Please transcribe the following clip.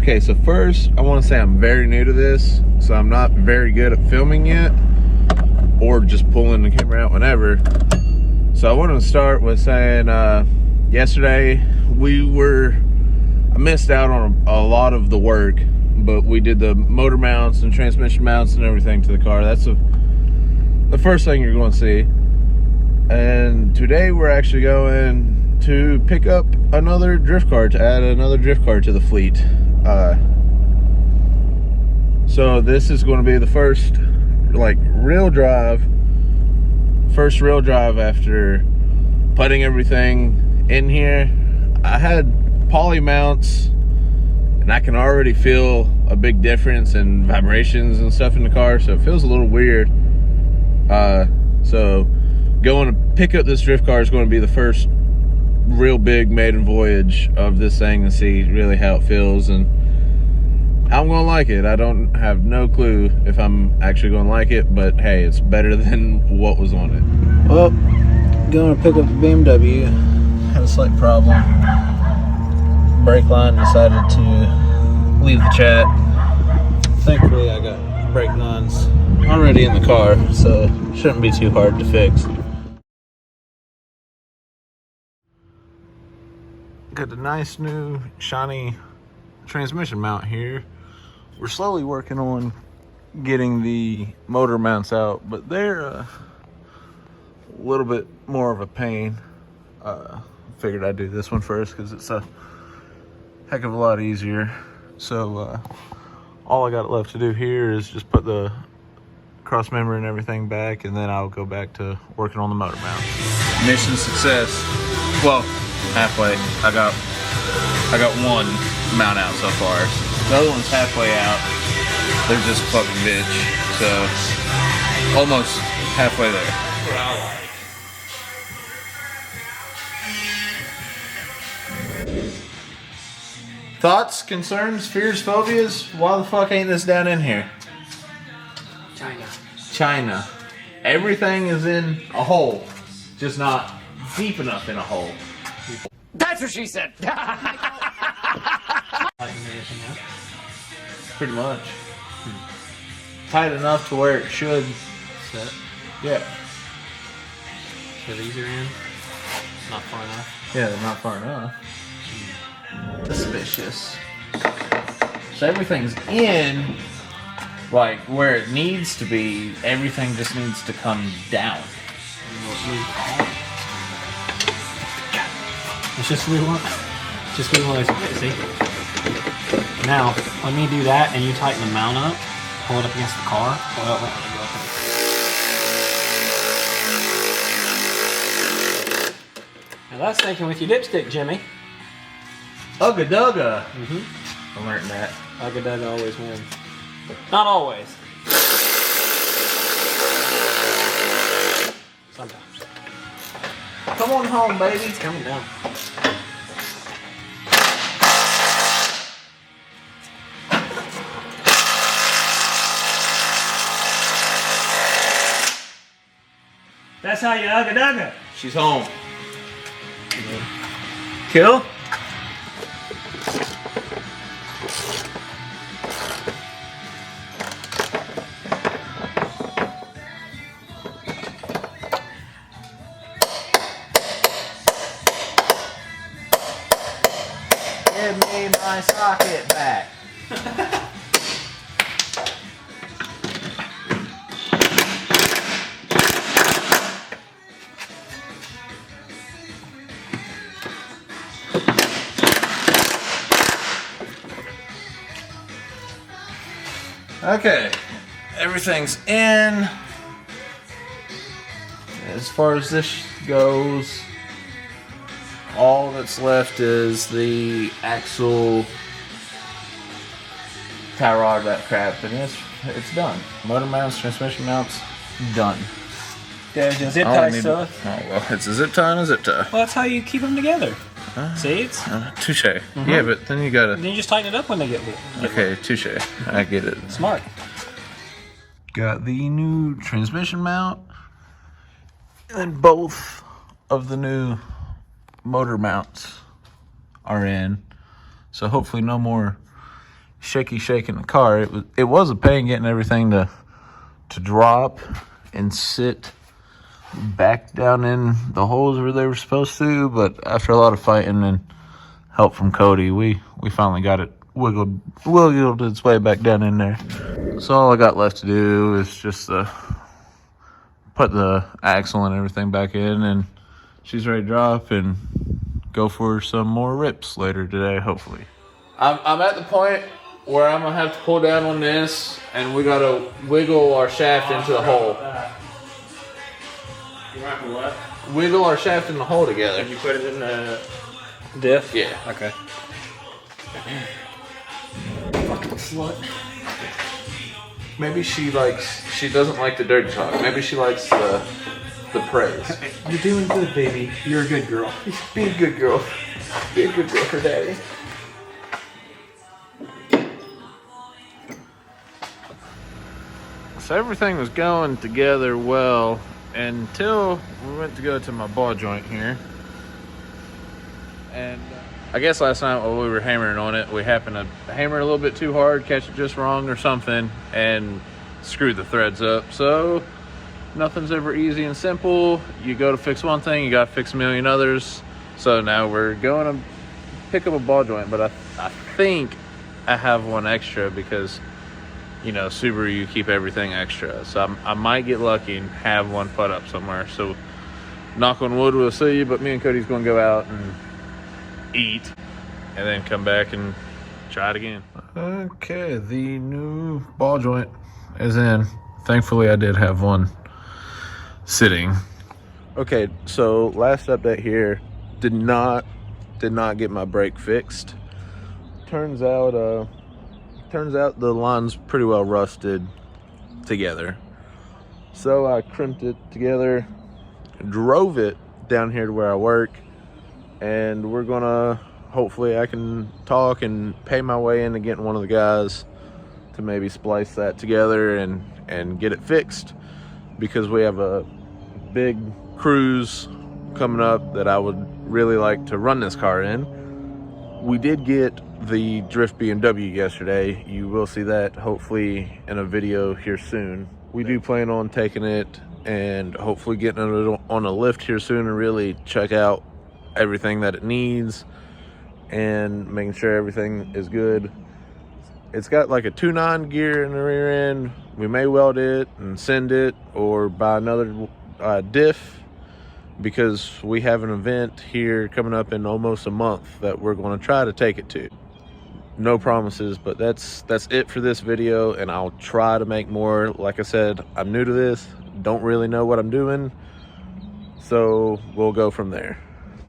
Okay, so first I want to say I'm very new to this, so I'm not very good at filming yet, or just pulling the camera out whenever. So I want to start with saying yesterday I missed out on a lot of the work, but we did the motor mounts and transmission mounts and everything to the car. That's the first thing you're going to see. And today we're actually going to pick up another drift car, to add another drift car to the fleet. So this is going to be the first real drive after putting everything in here. I had poly mounts and I can already feel a big difference in vibrations and stuff in the car, so it feels a little weird. So going to pick up this drift car is going to be the first real big maiden voyage of this thing, to see really how it feels and how I'm gonna like it. I don't have no clue if I'm actually gonna like it, but hey, it's better than what was on it. Well, going to pick up the BMW. Had a slight problem. Brake line decided to leave the chat. Thankfully I got brake lines already in the car, so it shouldn't be too hard to fix. Got a nice new shiny transmission mount here. We're slowly working on getting the motor mounts out, but they're a little bit more of a pain. Figured I'd do this one first because it's a heck of a lot easier. So all I got left to do here is just put the cross member and everything back, and then I'll go back to working on the motor mount. Mission success. Well, halfway. I got one mount out so far. The other one's halfway out. They're just a fucking bitch. So almost halfway there. Thoughts, concerns, fears, phobias? Why the fuck ain't this down in here? China. Everything is in a hole, just not deep enough in a hole. That's what she said. Pretty much. Tight enough to where it should Set. Yeah. So these are in. Not far enough. Yeah, they're not far enough. Suspicious. So everything's in, like where it needs to be. Everything just needs to come down. It's just we want. Just we want to see. Now, let me do that, and you tighten the mount up. Pull it up against the car. Now that's thinking with your dipstick, Jimmy. Ugga dugga. I learned that. Ugga dugga always wins. Not always. Sometimes. Come on home, baby. It's coming down. That's how you ugga dugga. She's home. Kill? Give me my socket back. Okay, everything's in. As far as this goes, all that's left is the axle, tie rod, that crap, and it's done. Motor mounts, transmission mounts, done. There's your zip tie stuff. Oh, well, it's a zip tie and a zip tie. Well, that's how you keep them together. See, it's... Touche. Yeah, but then you gotta... Then you just tighten it up when they get Okay, touche. I get it. Smart. Got the new transmission mount, and both of the new motor mounts are in. So hopefully no more shaking the car. It was a pain getting everything to drop and sit back down in the holes where they were supposed to, but after a lot of fighting and help from Kody, we finally got it wiggled its way back down in there. So all I got left to do is just put the axle and everything back in, and she's ready to drop and go for some more rips later today, hopefully. I'm at the point where I'm gonna have to pull down on this, and we gotta wiggle our shaft into the hole. You want to what? Wiggle our shaft in the hole together. Did you put it in the diff? Yeah. Okay. Fucking slut. Maybe she doesn't like the dirty talk. Maybe she likes the praise. You're doing good, baby. You're a good girl. Be a good girl. Be a good girl for daddy. So everything was going together well until we went to go to my ball joint here. And I guess last night while we were hammering on it, we happened to hammer a little bit too hard, catch it just wrong or something, and screw the threads up. So nothing's ever easy and simple. You go to fix one thing, you got to fix a million others. So now we're going to pick up a ball joint, but I think I have one extra because, you know, Subaru, you keep everything extra. So I might get lucky and have one put up somewhere. So knock on wood, we'll see. But me and Cody's going to go out and eat and then come back and try it again. Okay, the new ball joint is in. Thankfully, I did have one sitting. Okay, so last update here, did not get my brake fixed. Turns out the line's pretty well rusted together. So I crimped it together, drove it down here to where I work, and we're gonna, hopefully I can talk and pay my way into getting one of the guys to maybe splice that together and get it fixed, because we have a big cruise coming up that I would really like to run this car in. We did get the Drift BMW yesterday. You will see that hopefully in a video here soon. We do plan on taking it and hopefully getting it on a lift here soon and really check out everything that it needs and making sure everything is good. It's got like a 2.9 gear in the rear end. We may weld it and send it or buy another diff, because we have an event here coming up in almost a month that we're going to try to take it to. No promises, but that's it for this video, and I'll try to make more. Like I said, I'm new to this, don't really know what I'm doing, so we'll go from there.